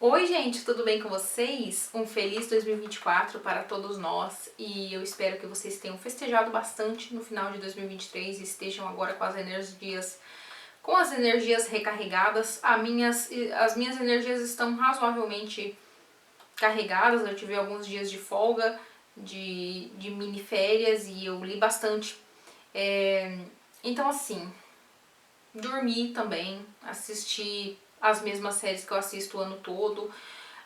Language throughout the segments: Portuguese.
Oi gente, tudo bem com vocês? Um feliz 2024 para todos nós e eu espero que vocês tenham festejado bastante no final de 2023 e estejam agora com as energias recarregadas. As minhas energias estão razoavelmente carregadas, eu tive alguns dias de folga, de mini férias e eu li bastante. Então assim, dormi também, assisti as mesmas séries que eu assisto o ano todo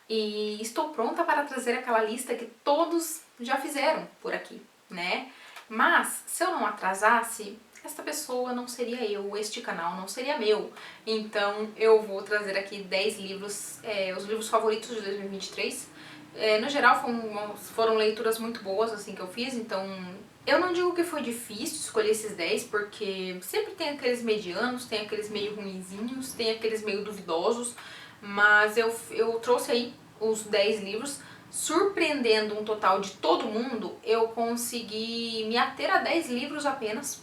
e estou pronta para trazer aquela lista que todos já fizeram por aqui, né? Mas se eu não atrasasse, esta pessoa não seria eu, este canal não seria meu. Então eu vou trazer aqui 10 livros, os livros favoritos de 2023. No geral foram leituras muito boas assim que eu fiz, então eu não digo que foi difícil escolher esses 10, porque sempre tem aqueles medianos, tem aqueles meio ruinzinhos, tem aqueles meio duvidosos, mas eu trouxe aí os 10 livros, surpreendendo um total de todo mundo, eu consegui me ater a 10 livros apenas.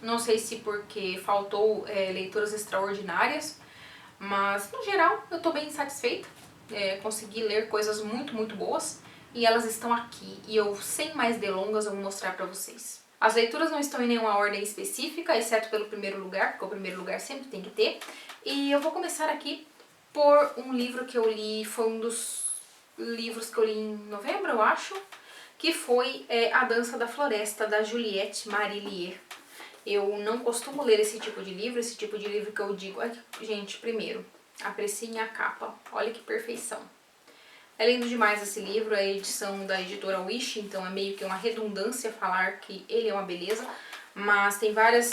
Não sei se porque faltou leituras extraordinárias, mas no geral eu tô bem satisfeita. Consegui ler coisas muito boas e elas estão aqui e eu, sem mais delongas, eu vou mostrar pra vocês. As leituras não estão em nenhuma ordem específica, exceto pelo primeiro lugar, porque o primeiro lugar sempre tem que ter. E eu vou começar aqui por um livro que eu li, foi um dos livros que eu li em novembro, eu acho, que foi A Dança da Floresta, da Juliette Marillier. Eu não costumo ler esse tipo de livro que eu digo... Gente, primeiro, apreciem a capa, olha que perfeição. É lindo demais esse livro, é a edição da editora Wish, então é meio que uma redundância falar que ele é uma beleza, mas tem várias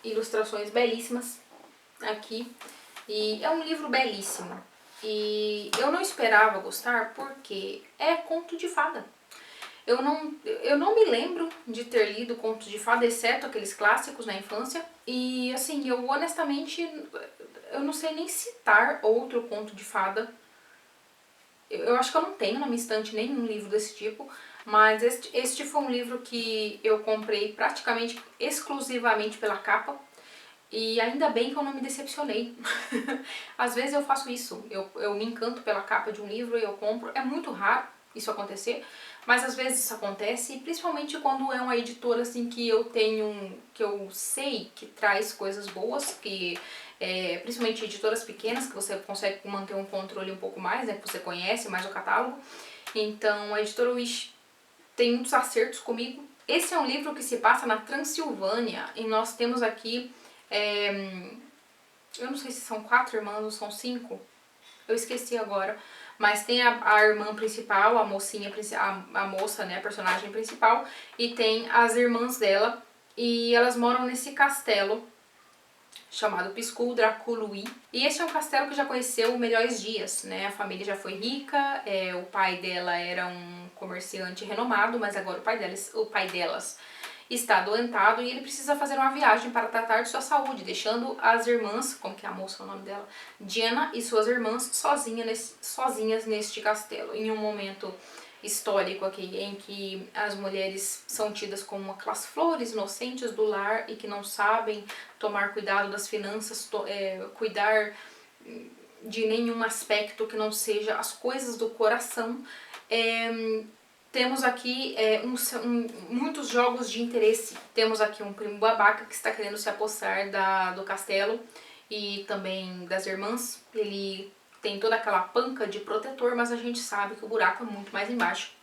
ilustrações belíssimas aqui, e é um livro belíssimo. E eu não esperava gostar porque é conto de fada. Eu não me lembro de ter lido contos de fada, exceto aqueles clássicos na infância. E assim, eu honestamente, eu não sei nem citar outro conto de fada. Eu acho que eu não tenho na minha estante nenhum livro desse tipo. Mas este foi um livro que eu comprei praticamente exclusivamente pela capa. E ainda bem que eu não me decepcionei. Às vezes eu faço isso, eu me encanto pela capa de um livro e eu compro. É muito raro isso acontecer, mas às vezes isso acontece, principalmente quando é uma editora assim que eu sei que traz coisas boas, principalmente editoras pequenas, que você consegue manter um controle um pouco mais, né, que você conhece mais o catálogo. Então a editora Wish tem muitos acertos comigo. Esse é um livro que se passa na Transilvânia e nós temos aqui, eu não sei se são 4 irmãs ou são 5, eu esqueci agora, mas tem a irmã principal, a mocinha, a moça, né, a personagem principal, e tem as irmãs dela, e elas moram nesse castelo chamado Piscul Dracului. E esse é um castelo que já conheceu melhores dias, né? A família já foi rica, o pai dela era um comerciante renomado, mas agora o pai delas está adoentado e ele precisa fazer uma viagem para tratar de sua saúde, deixando as irmãs, como que é a moça, o nome dela? Diana e suas irmãs sozinhas neste castelo, em um momento histórico aqui, em que as mulheres são tidas como aquelas flores inocentes do lar e que não sabem tomar cuidado das finanças, cuidar de nenhum aspecto que não seja as coisas do coração. Temos aqui muitos jogos de interesse. Temos aqui um primo babaca que está querendo se apossar do castelo e também das irmãs. Ele tem toda aquela panca de protetor, mas a gente sabe que o buraco é muito mais embaixo.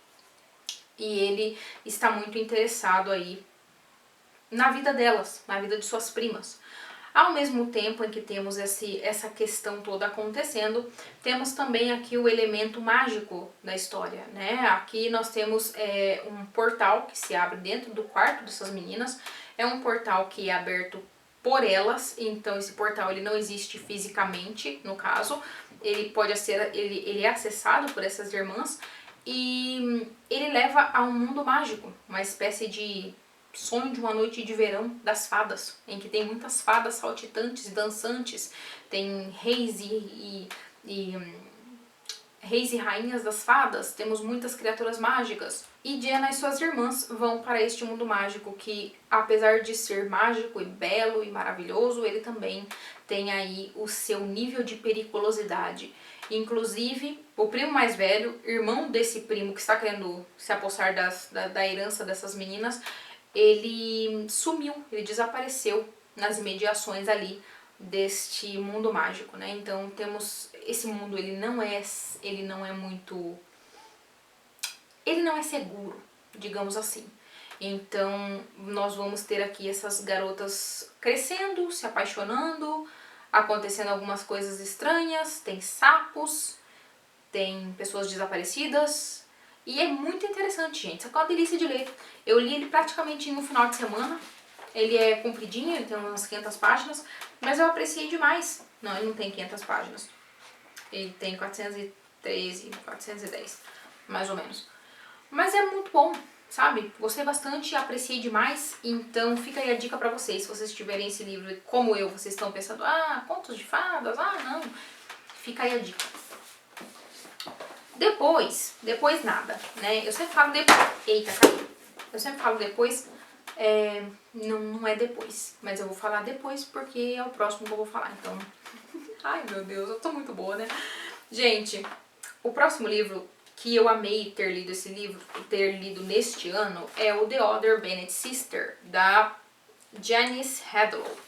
E ele está muito interessado aí na vida delas, na vida de suas primas. Ao mesmo tempo em que temos essa questão toda acontecendo, temos também aqui o elemento mágico da história, né? Aqui nós temos um portal que se abre dentro do quarto dessas meninas. É um portal que é aberto por elas, então esse portal ele não existe fisicamente, no caso. Ele ele é acessado por essas irmãs e ele leva a um mundo mágico, uma espécie de sonho de uma noite de verão das fadas, em que tem muitas fadas saltitantes e dançantes, tem reis reis e rainhas das fadas, temos muitas criaturas mágicas. E Jenna e suas irmãs vão para este mundo mágico que, apesar de ser mágico e belo e maravilhoso, ele também tem aí o seu nível de periculosidade. Inclusive, o primo mais velho, irmão desse primo que está querendo se apossar da herança dessas meninas, ele sumiu, ele desapareceu nas imediações ali deste mundo mágico, né? Então temos esse mundo, ele não é seguro, digamos assim. Então nós vamos ter aqui essas garotas crescendo, se apaixonando, acontecendo algumas coisas estranhas, tem sapos, tem pessoas desaparecidas, e é muito interessante, gente. Isso é uma delícia de ler. Eu li ele praticamente em um final de semana. Ele é compridinho, ele tem umas 500 páginas, mas eu apreciei demais. Não, ele não tem 500 páginas. Ele tem 413, 410, mais ou menos. Mas é muito bom, sabe? Gostei bastante, apreciei demais. Então fica aí a dica pra vocês. Se vocês tiverem esse livro, como eu, vocês estão pensando, ah, contos de fadas, ah, não. Fica aí a dica. Depois nada, né? Eu sempre falo depois. Eita, caiu. Eu sempre falo depois, não é depois. Mas eu vou falar depois porque é o próximo que eu vou falar. Então, ai meu Deus, eu tô muito boa, né? Gente, o próximo livro que eu amei ter lido esse livro, ter lido neste ano, é o The Other Bennet Sister, da Janice Hadlow.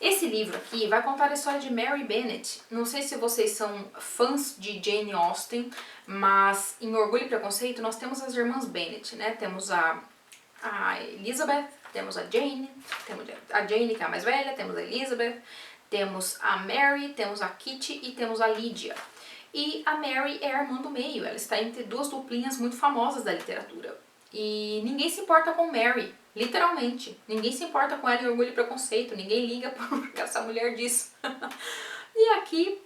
Esse livro aqui vai contar a história de Mary Bennet. Não sei se vocês são fãs de Jane Austen, mas em Orgulho e Preconceito nós temos as irmãs Bennet, né? Temos a Elizabeth, temos a Jane que é a mais velha, temos a Elizabeth, temos a Mary, temos a Kitty e temos a Lydia. E a Mary é a irmã do meio, ela está entre duas duplinhas muito famosas da literatura. E ninguém se importa com Mary, literalmente. Ninguém se importa com ela em Orgulho e Preconceito, ninguém liga por que essa mulher diz. E aqui,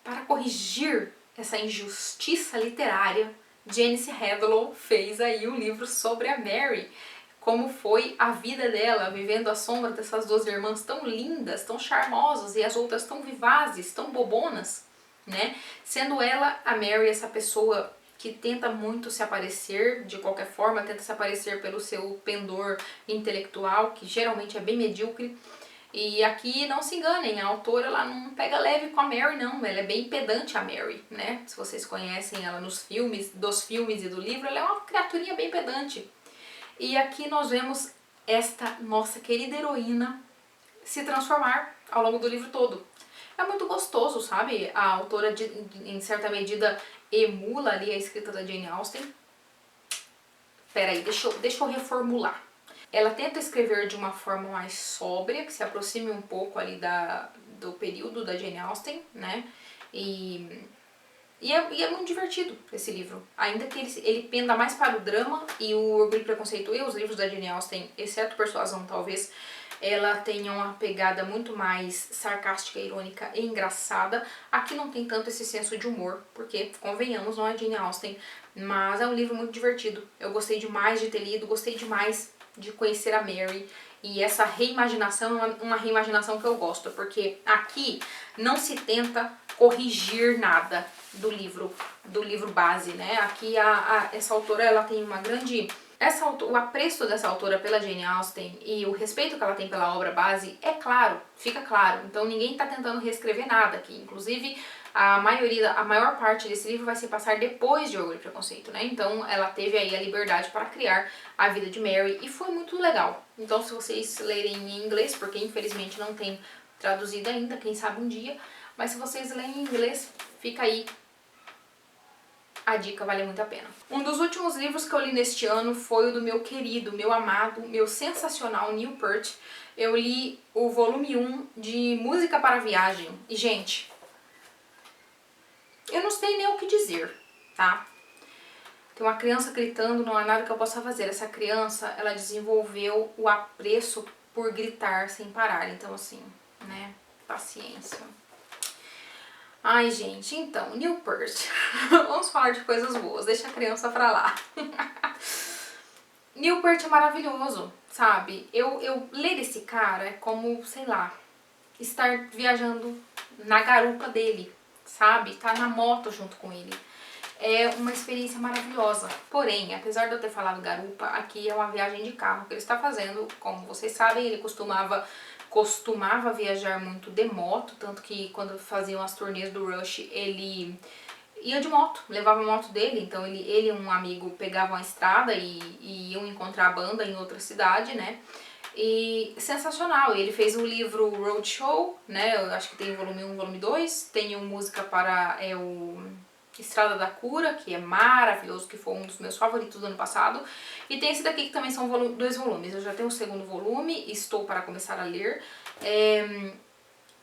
para corrigir essa injustiça literária, Janice Hadlow fez aí um livro sobre a Mary. Como foi a vida dela, vivendo à sombra dessas duas irmãs tão lindas, tão charmosas, e as outras tão vivazes, tão bobonas, né? Sendo ela, a Mary, essa pessoa que tenta muito se aparecer, de qualquer forma, tenta se aparecer pelo seu pendor intelectual, que geralmente é bem medíocre. E aqui, não se enganem, a autora ela não pega leve com a Mary, não. Ela é bem pedante, a Mary, né? Se vocês conhecem ela nos filmes, dos filmes e do livro, ela é uma criaturinha bem pedante. E aqui nós vemos esta nossa querida heroína se transformar ao longo do livro todo. É muito gostoso, sabe? A autora, em certa medida, emula ali a escrita da Jane Austen. Peraí, deixa eu reformular. Ela tenta escrever de uma forma mais sóbria, que se aproxime um pouco ali do período da Jane Austen, né? E é muito divertido esse livro. Ainda que ele penda mais para o drama, e o Orgulho e Preconceito e os livros da Jane Austen, exceto Persuasão talvez, ela tenha uma pegada muito mais sarcástica, irônica e engraçada. Aqui não tem tanto esse senso de humor, porque, convenhamos, não é Jane Austen, mas é um livro muito divertido. Eu gostei demais de ter lido, gostei demais de conhecer a Mary, e essa reimaginação é uma reimaginação que eu gosto, porque aqui não se tenta corrigir nada do livro base, né? Aqui essa autora ela tem uma grande... o apreço dessa autora pela Jane Austen e o respeito que ela tem pela obra base é claro, fica claro. Então ninguém está tentando reescrever nada aqui. Inclusive, a maior parte desse livro vai se passar depois de Orgulho e Preconceito, né? Então ela teve aí a liberdade para criar a vida de Mary e foi muito legal. Então se vocês lerem em inglês, porque infelizmente não tem traduzido ainda, quem sabe um dia, mas se vocês lerem em inglês, fica aí a dica, vale muito a pena. Um dos últimos livros que eu li neste ano foi o do meu querido, meu amado, meu sensacional Neil Peart. Eu li o volume 1 de Música para Viagem. E, gente, eu não sei nem o que dizer, tá? Tem uma criança gritando, não há nada que eu possa fazer. Essa criança, ela desenvolveu o apreço por gritar sem parar. Então, assim, né, paciência. Ai, gente, então, Neil Peart. Vamos falar de coisas boas, deixa a criança pra lá. Neil Peart é maravilhoso, sabe? Eu ler esse cara é como, sei lá, estar viajando na garupa dele, sabe? Tá na moto junto com ele. É uma experiência maravilhosa. Porém, apesar de eu ter falado garupa, aqui é uma viagem de carro que ele está fazendo. Como vocês sabem, ele costumava viajar muito de moto, tanto que quando faziam as turnês do Rush, ele ia de moto, levava a moto dele, então ele e um amigo pegavam a estrada e iam encontrar a banda em outra cidade, né? E sensacional, ele fez o livro Roadshow, né? Eu acho que tem o volume 1, volume 2, tem o Música para o Estrada da Cura, que é maravilhoso, que foi um dos meus favoritos do ano passado. E tem esse daqui que também são dois volumes. Eu já tenho o segundo volume, estou para começar a ler.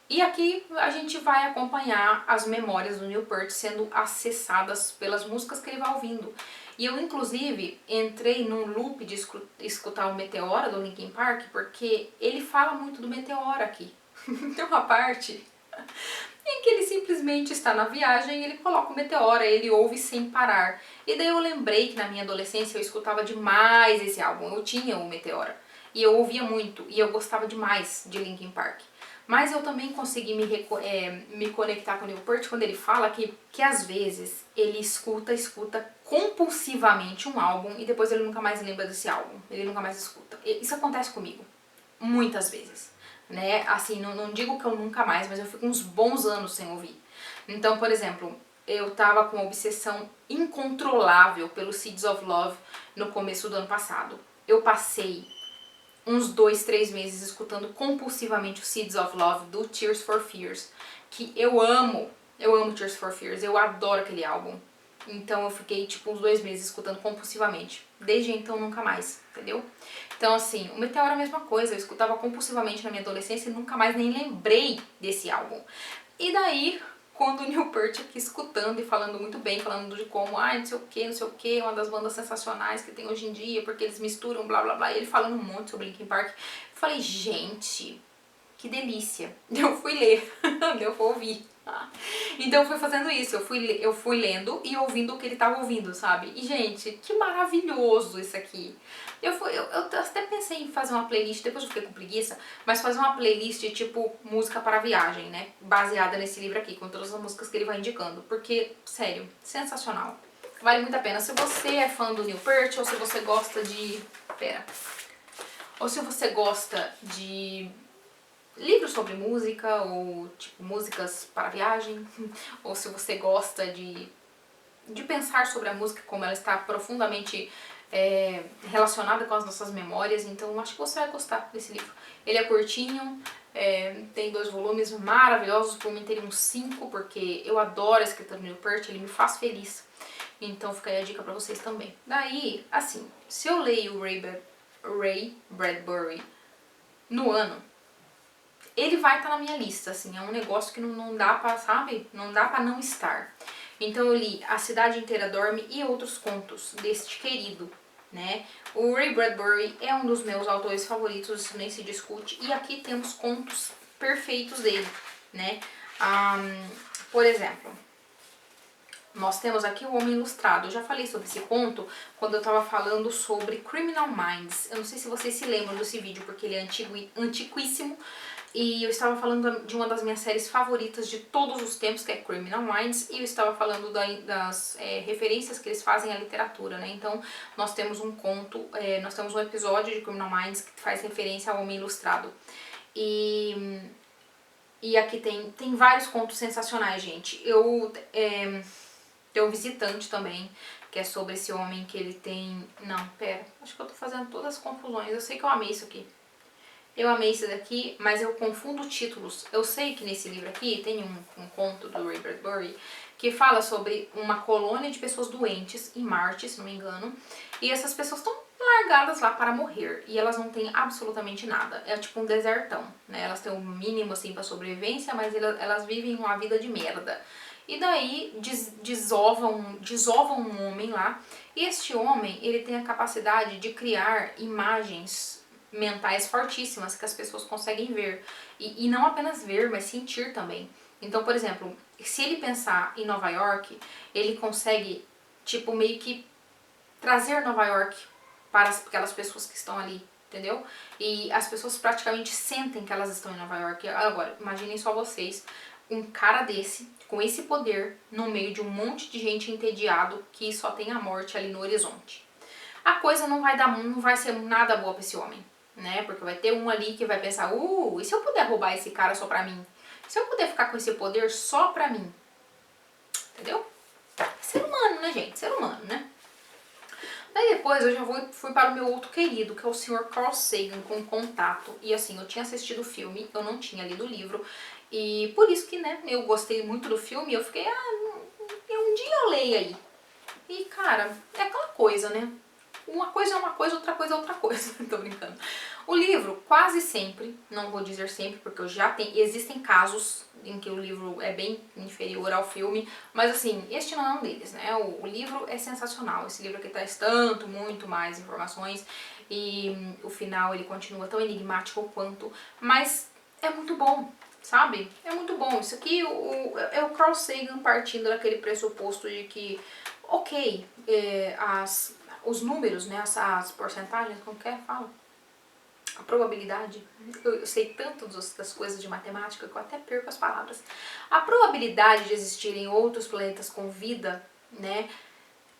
E aqui a gente vai acompanhar as memórias do Neil Peart sendo acessadas pelas músicas que ele vai ouvindo. E eu, inclusive, entrei num loop de escutar o Meteora do Linkin Park, porque ele fala muito do Meteora aqui. Tem uma parte em que ele simplesmente está na viagem e ele coloca o Meteora, ele ouve sem parar. E daí eu lembrei que na minha adolescência eu escutava demais esse álbum, eu tinha o Meteora. E eu ouvia muito, e eu gostava demais de Linkin Park. Mas eu também consegui me conectar com o Neil Peart quando ele fala que às vezes ele escuta compulsivamente um álbum e depois ele nunca mais lembra desse álbum, ele nunca mais escuta. Isso acontece comigo, muitas vezes, né? Assim, não digo que eu nunca mais, mas eu fico uns bons anos sem ouvir. Então, por exemplo, eu tava com uma obsessão incontrolável pelo Seeds of Love no começo do ano passado. Eu passei uns 2, 3 meses escutando compulsivamente o Seeds of Love do Tears for Fears, que eu amo Tears for Fears, eu adoro aquele álbum. Então eu fiquei tipo uns 2 meses escutando compulsivamente. Desde então nunca mais, entendeu? Então assim, o Meteora é a mesma coisa, eu escutava compulsivamente na minha adolescência e nunca mais nem lembrei desse álbum. E daí, quando o Neil Peart aqui escutando e falando muito bem, falando de como, não sei o que, uma das bandas sensacionais que tem hoje em dia, porque eles misturam blá blá blá, e ele falando um monte sobre Linkin Park, eu falei, gente, que delícia. Eu fui ler, eu fui ouvir. Então eu fui fazendo isso, eu fui lendo e ouvindo o que ele tava ouvindo, sabe? E gente, que maravilhoso isso aqui. Eu até pensei em fazer uma playlist, depois eu fiquei com preguiça, mas fazer uma playlist tipo música para viagem, né? Baseada nesse livro aqui, com todas as músicas que ele vai indicando. Porque, sério, sensacional. Vale muito a pena. Se você é fã do Neil Peart, ou se você gosta de... Ou se você gosta de livros sobre música, ou tipo músicas para viagem, ou se você gosta de pensar sobre a música, como ela está profundamente relacionada com as nossas memórias, então acho que você vai gostar desse livro. Ele é curtinho, tem 2 volumes maravilhosos, por mim teria uns 5, porque eu adoro a escrita do Neil Peart, ele me faz feliz. Então fica aí a dica pra vocês também. Daí, assim, se eu leio o Ray Bradbury no ano, ele vai estar na minha lista, assim, é um negócio que não dá pra, sabe, não dá pra não estar. Então eu li A Cidade Inteira Dorme e outros contos deste querido, né? O Ray Bradbury é um dos meus autores favoritos, isso nem se discute, e aqui temos contos perfeitos dele, né? Por exemplo, nós temos aqui o Homem Ilustrado. Eu já falei sobre esse conto quando eu tava falando sobre Criminal Minds. Eu não sei se vocês se lembram desse vídeo, porque ele é antiquíssimo. E eu estava falando de uma das minhas séries favoritas de todos os tempos, que é Criminal Minds, e eu estava falando das referências que eles fazem à literatura, né? Então, nós temos um conto, nós temos um episódio de Criminal Minds que faz referência ao Homem Ilustrado. E aqui tem vários contos sensacionais, gente. Tem o Visitante também, que é sobre esse homem que ele tem... Não, pera, acho que eu tô fazendo todas as confusões. Eu sei que eu amei isso aqui. Eu amei esse daqui, mas eu confundo títulos. Eu sei que nesse livro aqui tem um conto do Ray Bradbury que fala sobre uma colônia de pessoas doentes em Marte, se não me engano, e essas pessoas estão largadas lá para morrer, e elas não têm absolutamente nada. É tipo um desertão, né? Elas têm o mínimo assim para sobrevivência, mas elas vivem uma vida de merda. E daí desovam um homem lá, e este homem, ele tem a capacidade de criar imagens mentais fortíssimas que as pessoas conseguem ver. E não apenas ver, mas sentir também. Então, por exemplo, se ele pensar em Nova York, ele consegue, tipo, meio que trazer Nova York para aquelas pessoas que estão ali, entendeu? E as pessoas praticamente sentem que elas estão em Nova York. Agora, imaginem só vocês, um cara desse, com esse poder, no meio de um monte de gente entediado que só tem a morte ali no horizonte. A coisa não vai ser nada boa pra esse homem, né? Porque vai ter um ali que vai pensar, e se eu puder roubar esse cara só pra mim? Se eu puder ficar com esse poder só pra mim? Entendeu? Ser humano, né, gente? Ser humano, né? Daí depois eu já fui para o meu outro querido, que é o Sr. Carl Sagan, com Contato. E assim, eu tinha assistido o filme, eu não tinha lido o livro. E por isso que, né, eu gostei muito do filme e eu fiquei, um dia eu leio aí. E, cara, é aquela coisa, né? Uma coisa é uma coisa, outra coisa é outra coisa. Tô brincando. O livro, quase sempre, não vou dizer sempre, porque existem casos em que o livro é bem inferior ao filme, mas assim, este não é um deles, né? O livro é sensacional. Esse livro aqui traz muito mais informações e o final ele continua tão enigmático quanto, mas é muito bom. Sabe? É muito bom. Isso aqui é o Carl Sagan partindo daquele pressuposto de que, ok, os números, né, as porcentagens, como que é? Fala? A probabilidade. Eu sei tanto das coisas de matemática que eu até perco as palavras. A probabilidade de existirem outros planetas com vida, né,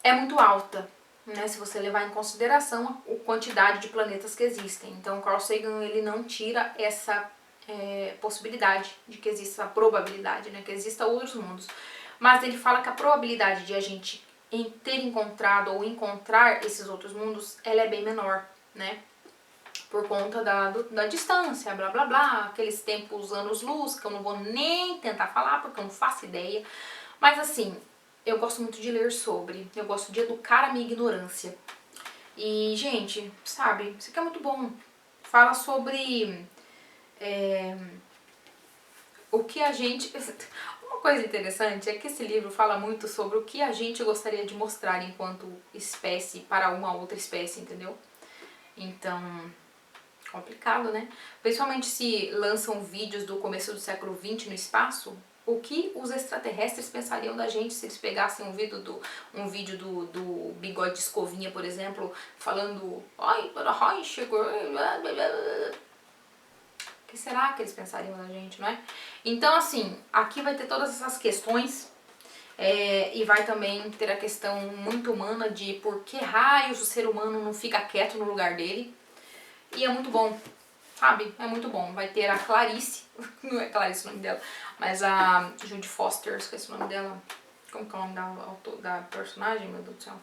é muito alta, né, se você levar em consideração a quantidade de planetas que existem. Então, Carl Sagan ele não tira essa possibilidade de que exista a probabilidade, né, que exista outros mundos. Mas ele fala que a probabilidade de a gente ter encontrado ou encontrar esses outros mundos, ela é bem menor, né? Por conta da distância, blá blá blá, aqueles tempos anos-luz, que eu não vou nem tentar falar porque eu não faço ideia. Mas assim, eu gosto muito de ler sobre, eu gosto de educar a minha ignorância. E, gente, sabe, isso aqui é muito bom. Fala sobre o que a gente... Uma coisa interessante é que esse livro fala muito sobre o que a gente gostaria de mostrar enquanto espécie para uma outra espécie, entendeu? Então, complicado, né? Principalmente se lançam vídeos do começo do século XX no espaço, o que os extraterrestres pensariam da gente se eles pegassem um vídeo do Bigode de Escovinha, por exemplo, falando ai, chegou... O que será que eles pensariam da gente, não é? Então, assim, aqui vai ter todas essas questões e vai também ter a questão muito humana de por que raios o ser humano não fica quieto no lugar dele. E é muito bom, sabe? É muito bom. Vai ter a Clarice, não é Clarice o nome dela, mas a Judy Foster, esqueci o nome dela. Como que é o nome da personagem, meu Deus do céu?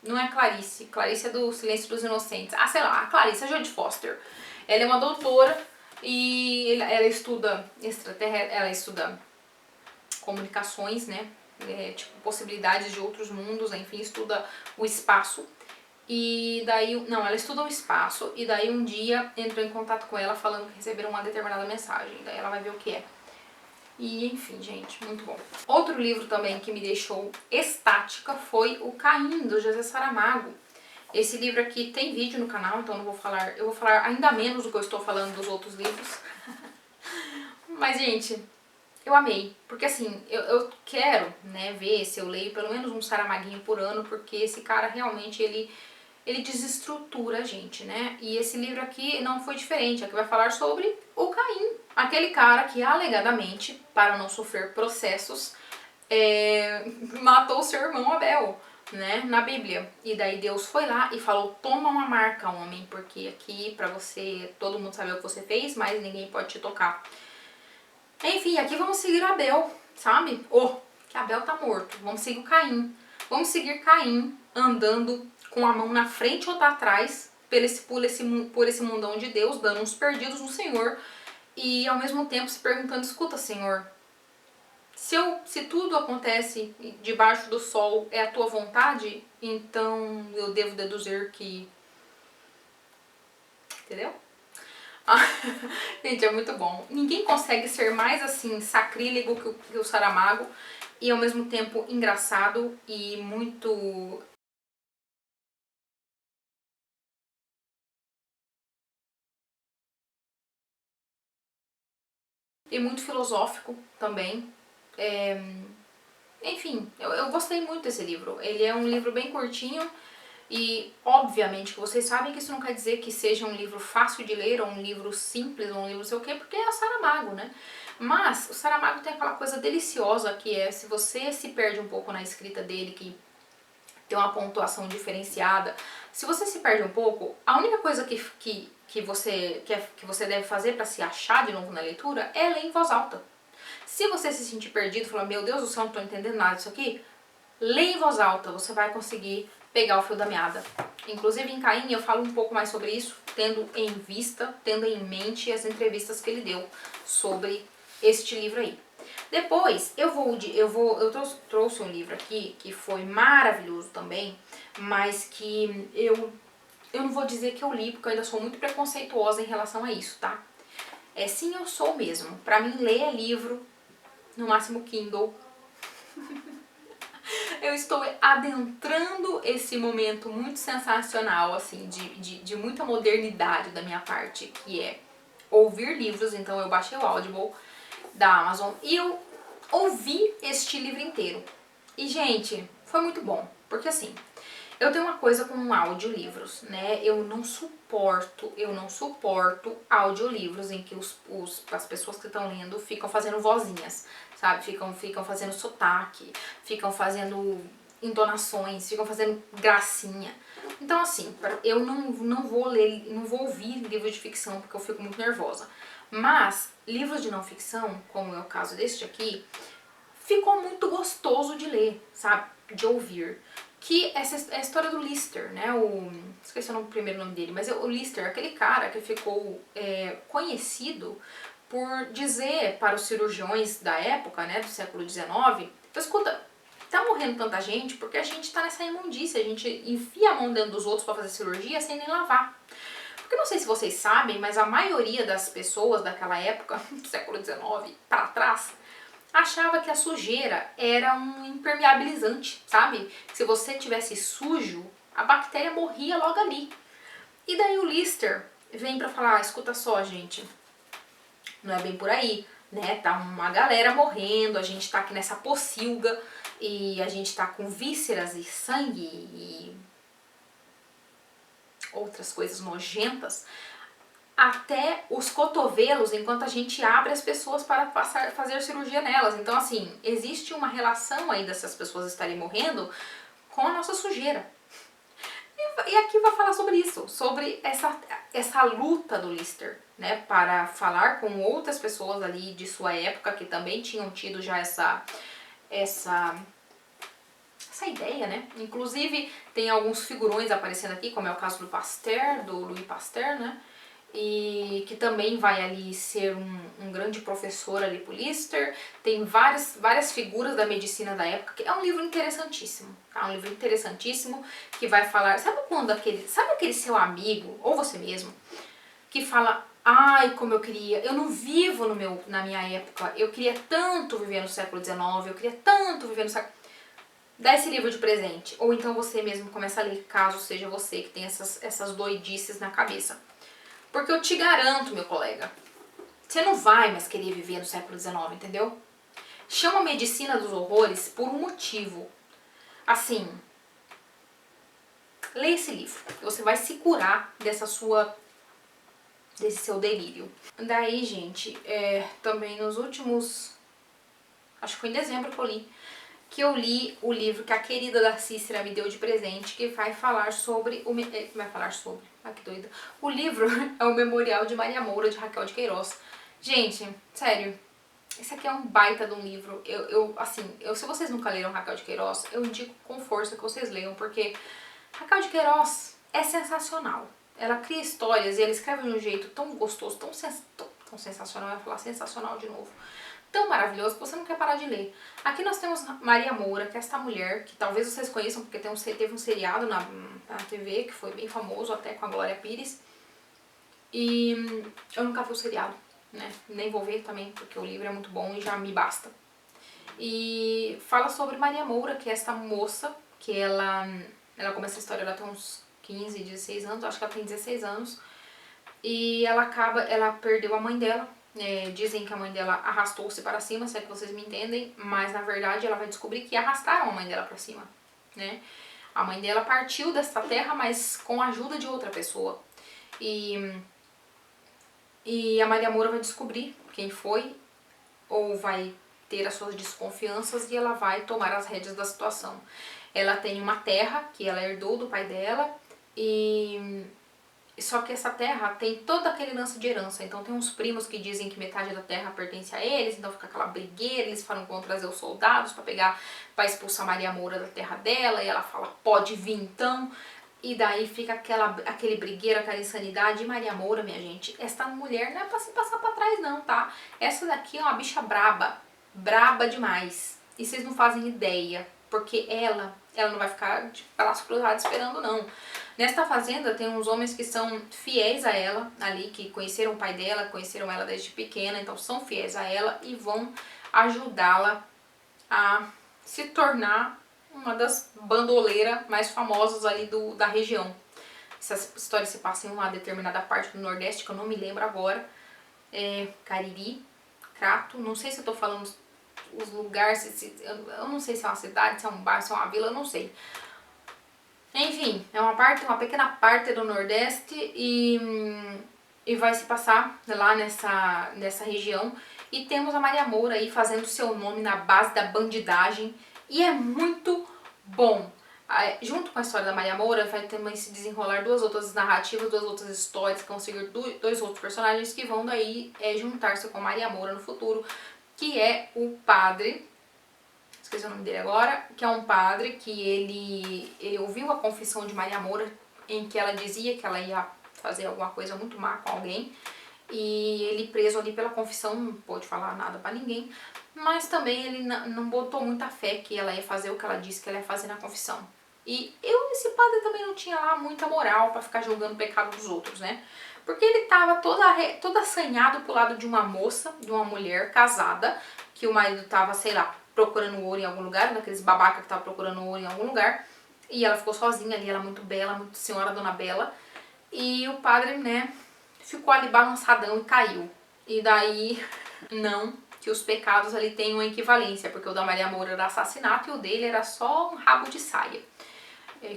Não é Clarice, Clarice é do Silêncio dos Inocentes. Ah, sei lá, a Clarice, a Judy Foster. Ela é uma doutora e ela estuda ela estuda comunicações, né? Tipo, possibilidades de outros mundos, enfim, estuda o espaço. E daí, não, ela estuda o espaço e daí um dia entrou em contato com ela falando que receberam uma determinada mensagem. Daí ela vai ver o que é. E enfim, gente, muito bom. Outro livro também que me deixou estática foi o Caim, do José Saramago. Esse livro aqui tem vídeo no canal, então eu vou falar ainda menos do que eu estou falando dos outros livros. Mas, gente, eu amei, porque assim, eu quero, né, ver se eu leio pelo menos um Saramaguinho por ano, porque esse cara realmente, ele desestrutura a gente, né? E esse livro aqui não foi diferente, aqui vai falar sobre o Caim, aquele cara que alegadamente, para não sofrer processos, matou seu irmão Abel, né, na Bíblia. E daí Deus foi lá e falou, toma uma marca, homem, porque aqui pra você, todo mundo sabe o que você fez, mas ninguém pode te tocar. Enfim, aqui vamos seguir Abel, sabe? Que Abel tá morto. Vamos seguir o Caim. Vamos seguir Caim andando com a mão na frente ou atrás por esse mundão de Deus, dando uns perdidos no Senhor e ao mesmo tempo se perguntando, escuta, Senhor, se tudo acontece debaixo do sol é a tua vontade, então eu devo deduzir que... Entendeu? Gente, é muito bom. Ninguém consegue ser mais assim sacrílego que o Saramago e ao mesmo tempo engraçado e muito filosófico também. Enfim, eu gostei muito desse livro. Ele é um livro bem curtinho E obviamente que vocês sabem que isso não quer dizer que seja um livro fácil de ler, ou um livro simples, ou um livro não sei o quê, porque é o Saramago, né? Mas o Saramago tem aquela coisa deliciosa que é, se você se perde um pouco na escrita dele, que tem uma pontuação diferenciada, se você se perde um pouco, a única coisa que você deve fazer para se achar de novo na leitura é ler em voz alta. Se você se sentir perdido, falar, meu Deus do céu, não estou entendendo nada disso aqui, lê em voz alta, você vai conseguir pegar o fio da meada. Inclusive em Caim eu falo um pouco mais sobre isso, tendo em vista, tendo em mente as entrevistas que ele deu sobre este livro aí. Depois eu trouxe um livro aqui que foi maravilhoso também, mas que eu não vou dizer que eu li, porque eu ainda sou muito preconceituosa em relação a isso, tá? É, sim, eu sou mesmo. Pra mim, ler é livro, no máximo Kindle. Eu estou adentrando esse momento muito sensacional, assim, de muita modernidade da minha parte, que é ouvir livros. Então eu baixei o Audible da Amazon e eu ouvi este livro inteiro. E, gente, foi muito bom, porque assim, eu tenho uma coisa com audiolivros, né? Eu não suporto audiolivros em que as pessoas que estão lendo ficam fazendo vozinhas, sabe? Ficam fazendo sotaque, ficam fazendo entonações, ficam fazendo gracinha. Então, assim, eu não vou ler, não vou ouvir livros de ficção porque eu fico muito nervosa. Mas livros de não ficção, como é o caso deste aqui, ficou muito gostoso de ler, sabe? De ouvir. Que essa é a história do Lister, né? Esqueci o primeiro nome dele, mas o Lister, aquele cara que ficou conhecido por dizer para os cirurgiões da época, né, do século XIX, então, escuta, tá morrendo tanta gente porque a gente tá nessa imundícia, a gente enfia a mão dentro dos outros para fazer cirurgia sem nem lavar. Porque não sei se vocês sabem, mas a maioria das pessoas daquela época, do século XIX para trás, achava que a sujeira era um impermeabilizante, sabe? Se você tivesse sujo, a bactéria morria logo ali. E daí o Lister vem pra falar, escuta só, gente, não é bem por aí, né? Tá uma galera morrendo, a gente tá aqui nessa pocilga e a gente tá com vísceras e sangue e outras coisas nojentas até os cotovelos enquanto a gente abre as pessoas para fazer cirurgia nelas. Então, assim, existe uma relação aí dessas pessoas estarem morrendo com a nossa sujeira. E aqui vai falar sobre isso, sobre essa luta do Lister, né, para falar com outras pessoas ali de sua época que também tinham tido já essa ideia, né? Inclusive tem alguns figurões aparecendo aqui, como é o caso do Pasteur, do Louis Pasteur, né? E que também vai ali ser um grande professor ali pro Lister. Tem várias figuras da medicina da época, que é um livro interessantíssimo, tá? Um livro interessantíssimo que vai falar, sabe aquele seu amigo, ou você mesmo, que fala, ai, como eu não vivo na minha época, eu queria tanto viver no século XIX, eu queria tanto viver no século... Dá esse livro de presente, ou então você mesmo começa a ler, caso seja você que tem essas doidices na cabeça. Porque eu te garanto, meu colega, você não vai mais querer viver no século XIX, entendeu? Chama Medicina dos Horrores por um motivo. Assim, lê esse livro, você vai se curar desse seu delírio. Daí, gente, também nos últimos, acho que foi em dezembro que eu li o livro que a querida da Cícera me deu de presente, que vai falar sobre ah, que doida. O livro é o Memorial de Maria Moura, de Raquel de Queiroz. Gente, sério, esse aqui é um baita de um livro. Se vocês nunca leram Raquel de Queiroz, eu indico com força que vocês leiam, porque Raquel de Queiroz é sensacional. Ela cria histórias e ela escreve de um jeito tão gostoso, tão sensacional, eu ia falar sensacional de novo, tão maravilhoso que você não quer parar de ler. Aqui nós temos Maria Moura, que é esta mulher, que talvez vocês conheçam porque teve um seriado na TV, que foi bem famoso, até com a Glória Pires. E eu nunca vi o seriado, né? Nem vou ver também, porque o livro é muito bom e já me basta. E fala sobre Maria Moura, que é esta moça, que ela começa a história, ela tem uns 15, 16 anos, acho que ela tem 16 anos. E ela perdeu a mãe dela. Dizem que a mãe dela arrastou-se para cima, se é que vocês me entendem, mas na verdade ela vai descobrir que arrastaram a mãe dela para cima, né? A mãe dela partiu dessa terra, mas com a ajuda de outra pessoa. E a Maria Moura vai descobrir quem foi, ou vai ter as suas desconfianças, e ela vai tomar as rédeas da situação. Ela tem uma terra que ela herdou do pai dela, e só que essa terra tem todo aquele lance de herança. Então tem uns primos que dizem que metade da terra pertence a eles, então fica aquela brigueira, eles falam que vão trazer os soldados pra expulsar Maria Moura da terra dela, e ela fala, pode vir então. E daí fica aquele brigueiro, aquela insanidade. E Maria Moura, minha gente, esta mulher não é pra se passar pra trás não, tá? Essa daqui é uma bicha braba, braba demais. E vocês não fazem ideia, porque ela não vai ficar de braço cruzado esperando não. Nesta fazenda tem uns homens que são fiéis a ela, ali, que conheceram o pai dela, conheceram ela desde pequena, então são fiéis a ela e vão ajudá-la a se tornar uma das bandoleiras mais famosas ali da região. Essa história se passa em uma determinada parte do Nordeste, que eu não me lembro agora. Cariri, Crato, não sei se eu tô falando os lugares, eu não sei se é uma cidade, se é um bairro, se é uma vila, eu não sei. Enfim, é uma pequena parte do Nordeste e vai se passar lá nessa região. E temos a Maria Moura aí fazendo seu nome na base da bandidagem. E é muito bom. Junto com a história da Maria Moura, vai também se desenrolar duas outras narrativas, duas outras histórias, que vão seguir dois outros personagens que vão daí juntar-se com Maria Moura no futuro, que é o padre, esqueci o nome dele agora, que é um padre que ele ouviu a confissão de Maria Moura, em que ela dizia que ela ia fazer alguma coisa muito má com alguém, e ele preso ali pela confissão não pôde falar nada pra ninguém, mas também ele não botou muita fé que ela ia fazer o que ela disse que ela ia fazer na confissão. E esse padre também não tinha lá muita moral pra ficar julgando o pecado dos outros, né? Porque ele tava todo assanhado pro lado de uma moça, de uma mulher casada, que o marido tava, sei lá, procurando ouro em algum lugar, daqueles babaca que tava procurando ouro em algum lugar, e ela ficou sozinha ali, ela muito bela, muito senhora Dona Bela, e o padre, né, ficou ali balançadão e caiu. E daí, não que os pecados ali tenham equivalência, porque o da Maria Moura era assassinato e o dele era só um rabo de saia,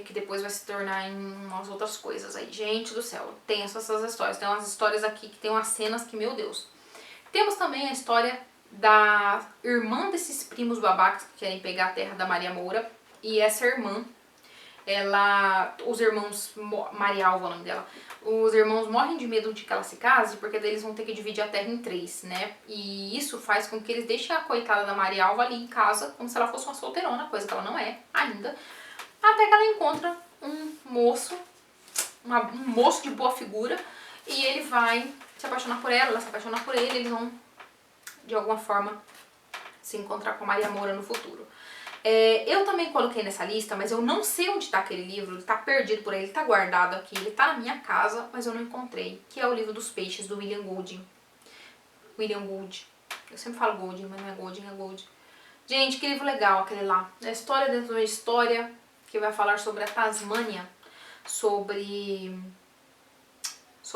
que depois vai se tornar em umas outras coisas aí. Gente do céu, tem essas histórias, tem umas histórias aqui que tem umas cenas que, meu Deus. Temos também a história da irmã desses primos babacas que querem pegar a terra da Maria Moura, e essa irmã, os irmãos, Maria Alva é o nome dela, os irmãos morrem de medo de que ela se case, porque daí eles vão ter que dividir a terra em 3, né? E isso faz com que eles deixem a coitada da Maria Alva ali em casa, como se ela fosse uma solteirona, coisa que ela não é ainda, até que ela encontra um moço de boa figura, e ele vai se apaixonar por ela se apaixona por ele, eles vão de alguma forma se encontrar com a Maria Moura no futuro. Eu também coloquei nessa lista, mas eu não sei onde está aquele livro, ele está perdido por aí, ele está guardado aqui, ele está na minha casa, mas eu não encontrei, que é o livro dos peixes, do William Golding. William Gould. Eu sempre falo Golding, mas não é Golding, é Gold. Gente, que livro legal aquele lá. É a história dentro de uma história que vai falar sobre a Tasmânia, sobre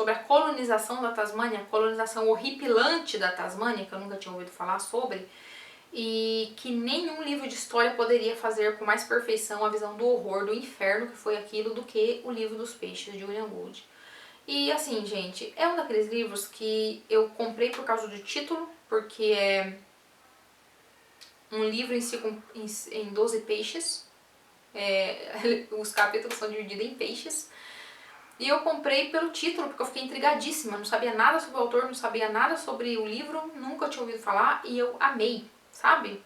a colonização da Tasmânia, a colonização horripilante da Tasmânia, que eu nunca tinha ouvido falar sobre, e que nenhum livro de história poderia fazer com mais perfeição a visão do horror, do inferno que foi aquilo, do que o livro dos peixes, de William Gould. E assim, gente, é um daqueles livros que eu comprei por causa do título, porque é um livro em si em 12 peixes, os capítulos são divididos em peixes, e eu comprei pelo título, porque eu fiquei intrigadíssima, não sabia nada sobre o autor, não sabia nada sobre o livro, nunca tinha ouvido falar, e eu amei, sabe?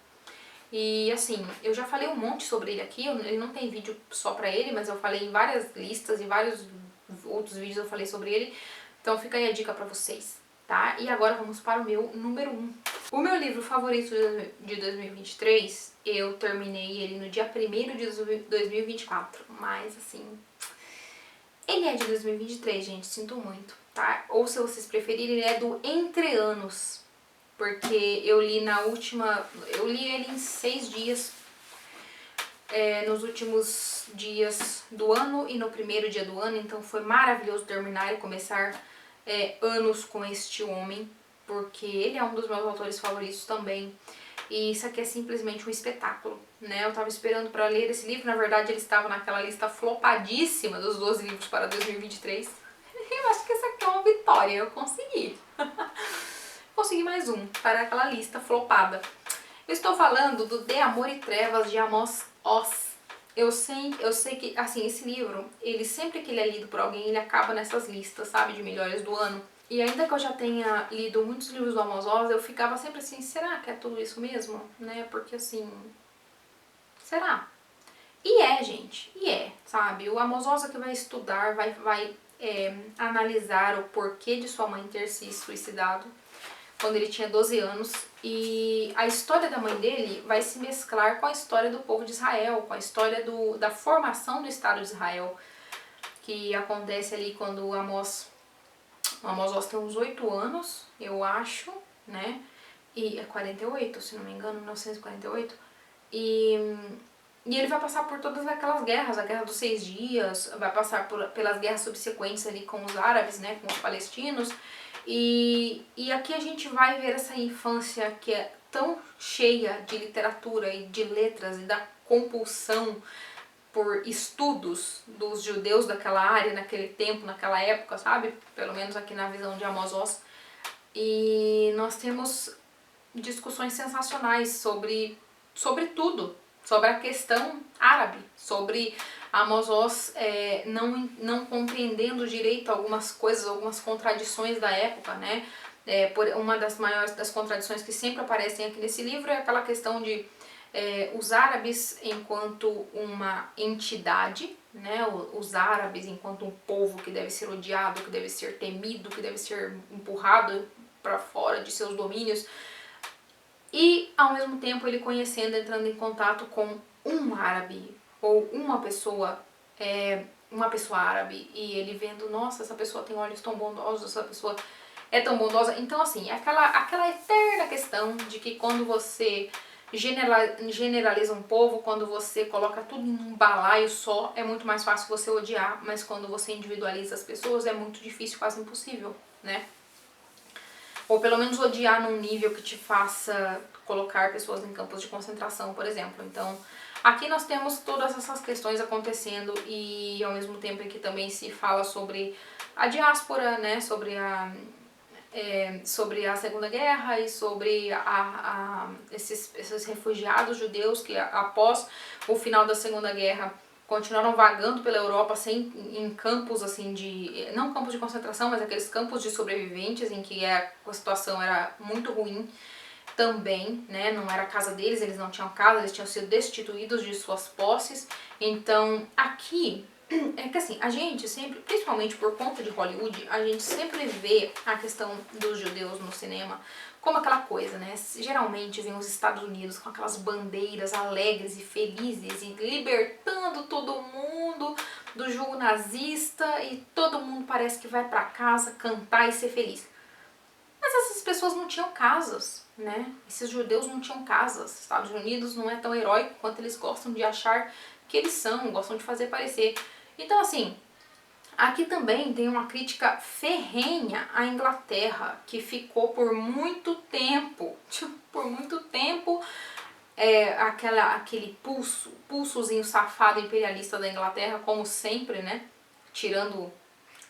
E assim, eu já falei um monte sobre ele aqui, ele não tem vídeo só pra ele, mas eu falei em várias listas, em vários outros vídeos eu falei sobre ele, então fica aí a dica pra vocês, tá? E agora vamos para o meu número 1. O meu livro favorito de 2023, eu terminei ele no dia 1º de 2024, mas assim, ele é de 2023, gente, sinto muito, tá? Ou se vocês preferirem, ele é do Entre Anos, porque eu li eu li ele em 6 dias, nos últimos dias do ano e no primeiro dia do ano, então foi maravilhoso terminar e começar anos com este homem, porque ele é um dos meus autores favoritos também. E isso aqui é simplesmente um espetáculo, né? Eu tava esperando para ler esse livro, na verdade ele estava naquela lista flopadíssima dos 12 livros para 2023. Eu acho que essa aqui é uma vitória, eu consegui. Consegui mais um para aquela lista flopada. Eu estou falando do De Amor e Trevas de Amos Oz. Eu sei que, assim, esse livro, ele sempre que ele é lido por alguém, ele acaba nessas listas, sabe, de melhores do ano. E ainda que eu já tenha lido muitos livros do Amos Oz, eu ficava sempre assim, será que é tudo isso mesmo? Né? Porque assim, será? E é, gente, e é, sabe? O Amos Oz que vai estudar, vai analisar o porquê de sua mãe ter se suicidado quando ele tinha 12 anos, e a história da mãe dele vai se mesclar com a história do povo de Israel, com a história da formação do Estado de Israel, que acontece ali quando o Amos Oz tem uns 8 anos, eu acho, né? E é 48, se não me engano, 1948. E ele vai passar por todas aquelas guerras, a Guerra dos 6 Dias, vai passar pelas guerras subsequentes ali com os árabes, né, com os palestinos. E aqui a gente vai ver essa infância que é tão cheia de literatura e de letras e da compulsão por estudos dos judeus daquela área, naquele tempo, naquela época, sabe? Pelo menos aqui na visão de Amos Oz. E nós temos discussões sensacionais sobre tudo, sobre a questão árabe, sobre Amos Oz não compreendendo direito algumas coisas, algumas contradições da época, né? Uma das maiores das contradições que sempre aparecem aqui nesse livro é aquela questão de os árabes enquanto uma entidade, né? Os árabes enquanto um povo que deve ser odiado, que deve ser temido, que deve ser empurrado para fora de seus domínios, e ao mesmo tempo ele conhecendo, entrando em contato com um árabe ou uma pessoa árabe, e ele vendo, nossa, essa pessoa tem olhos tão bondosos, essa pessoa é tão bondosa. Então assim, aquela eterna questão de que quando você generaliza um povo, quando você coloca tudo em um balaio só, é muito mais fácil você odiar, mas quando você individualiza as pessoas é muito difícil, quase impossível, né? Ou pelo menos odiar num nível que te faça colocar pessoas em campos de concentração, por exemplo. Então, aqui nós temos todas essas questões acontecendo, e ao mesmo tempo em que também se fala sobre a diáspora, né, sobre a Segunda Guerra e sobre esses refugiados judeus que após o final da Segunda Guerra continuaram vagando pela Europa em campos assim não campos de concentração, mas aqueles campos de sobreviventes em que a situação era muito ruim também, né? Não era a casa deles, eles não tinham casa, eles tinham sido destituídos de suas posses. Então aqui é que assim, a gente sempre, principalmente por conta de Hollywood, a gente sempre vê a questão dos judeus no cinema como aquela coisa, né? Geralmente vem os Estados Unidos com aquelas bandeiras alegres e felizes e libertando todo mundo do jugo nazista, e todo mundo parece que vai pra casa cantar e ser feliz. Mas essas pessoas não tinham casas, né? Esses judeus não tinham casas. Estados Unidos não é tão heróico quanto eles gostam de achar que eles são, gostam de fazer parecer. Então assim, aqui também tem uma crítica ferrenha à Inglaterra, que ficou por muito tempo, aquele pulsozinho safado imperialista da Inglaterra, como sempre, né? Tirando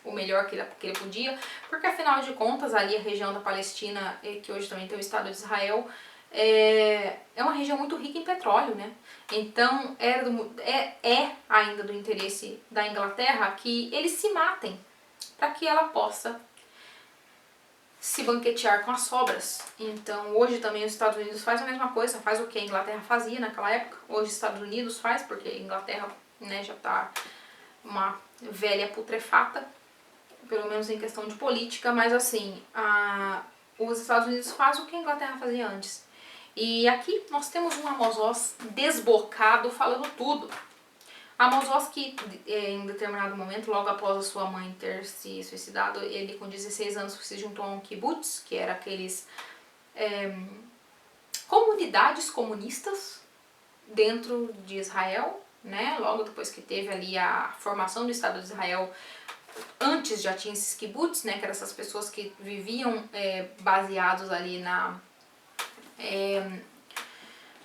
o melhor que ele podia, porque afinal de contas ali a região da Palestina, que hoje também tem o Estado de Israel, é uma região muito rica em petróleo, né? Então é ainda do interesse da Inglaterra que eles se matem para que ela possa se banquetear com as sobras. Então hoje também os Estados Unidos faz a mesma coisa, faz o que a Inglaterra fazia naquela época. Hoje os Estados Unidos faz, porque a Inglaterra, né, já está uma velha putrefata, pelo menos em questão de política, mas assim, os Estados Unidos fazem o que a Inglaterra fazia antes. E aqui nós temos um Amos Oz desbocado falando tudo. Amos Oz que em determinado momento, logo após a sua mãe ter se suicidado, ele com 16 anos se juntou a um kibbutz, que era aqueles comunidades comunistas dentro de Israel, né? Logo depois que teve ali a formação do Estado de Israel, antes já tinha esses kibbutz, né? Que eram essas pessoas que viviam baseados ali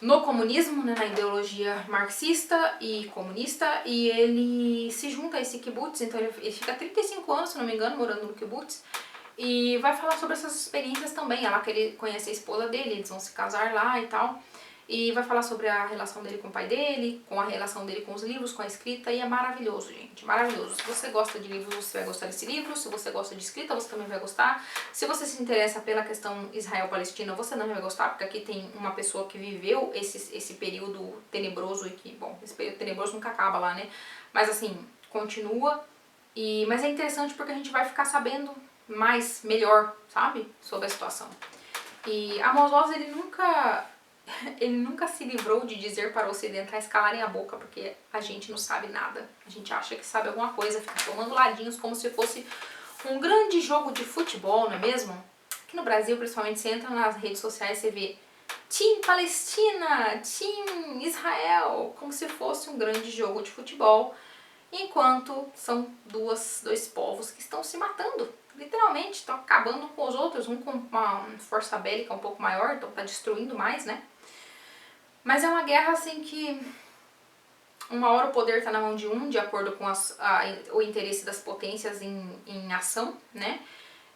no comunismo, né, na ideologia marxista e comunista, e ele se junta a esse kibbutz, então ele fica 35 anos, se não me engano, morando no kibbutz, e vai falar sobre essas experiências também. É lá que ele conhece a esposa dele, eles vão se casar lá e tal. E vai falar sobre a relação dele com o pai dele, com a relação dele com os livros, com a escrita, e é maravilhoso, gente, maravilhoso. Se você gosta de livros, você vai gostar desse livro. Se você gosta de escrita, você também vai gostar. Se você se interessa pela questão Israel-Palestina, você não vai gostar, porque aqui tem uma pessoa que viveu esse período tenebroso e que, bom, esse período tenebroso nunca acaba lá, né? Mas assim, continua. Mas é interessante porque a gente vai ficar sabendo melhor, sabe? Sobre a situação. E Amos Oz, ele nunca se livrou de dizer para ocidentais calarem a boca, porque a gente não sabe nada. A gente acha que sabe alguma coisa, fica tomando ladinhos como se fosse um grande jogo de futebol, não é mesmo? Aqui no Brasil, principalmente, você entra nas redes sociais e você vê Team Palestina, Team Israel, como se fosse um grande jogo de futebol, enquanto são dois povos que estão se matando. Literalmente, estão acabando com os outros, um com uma força bélica um pouco maior, então tá destruindo mais, né? Mas é uma guerra assim que uma hora o poder está na mão de um, de acordo com o interesse das potências em ação, né?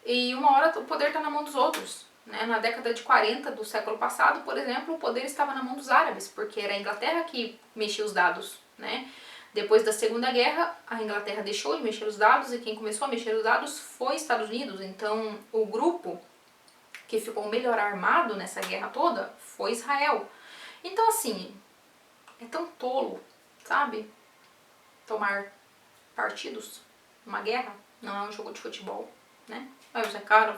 E uma hora o poder está na mão dos outros. Né? Na década de 40 do século passado, por exemplo, o poder estava na mão dos árabes, porque era a Inglaterra que mexia os dados, né? Depois da Segunda Guerra, a Inglaterra deixou de mexer os dados e quem começou a mexer os dados foi os Estados Unidos. Então, o grupo que ficou melhor armado nessa guerra toda foi Israel. Então, assim, é tão tolo, sabe? Tomar partidos numa guerra não é um jogo de futebol, né? Mas é claro,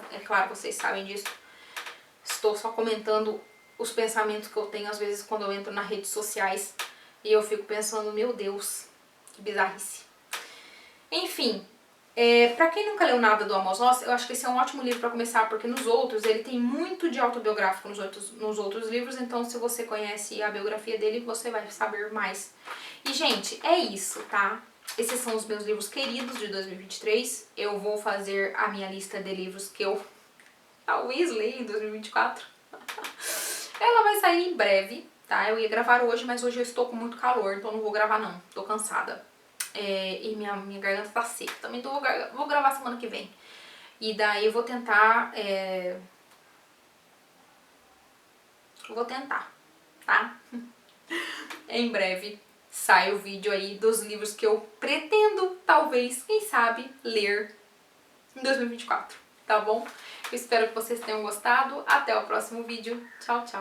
vocês sabem disso. Estou só comentando os pensamentos que eu tenho às vezes quando eu entro nas redes sociais e eu fico pensando, meu Deus, que bizarrice. Enfim, pra quem nunca leu nada do Amos Oz, eu acho que esse é um ótimo livro pra começar, porque nos outros ele tem muito de autobiográfico nos outros livros, então se você conhece a biografia dele, você vai saber mais. E gente, é isso, tá? Esses são os meus livros queridos de 2023. Eu vou fazer a minha lista de livros que eu talvez leia em 2024. Ela vai sair em breve, tá? Eu ia gravar hoje, mas hoje eu estou com muito calor, então não vou gravar não, tô cansada. E minha garganta tá seca, também então vou gravar semana que vem. E daí eu vou tentar, tá? Em breve sai o vídeo aí dos livros que eu pretendo, talvez, quem sabe, ler em 2024, tá bom? Eu espero que vocês tenham gostado. Até o próximo vídeo. Tchau, tchau.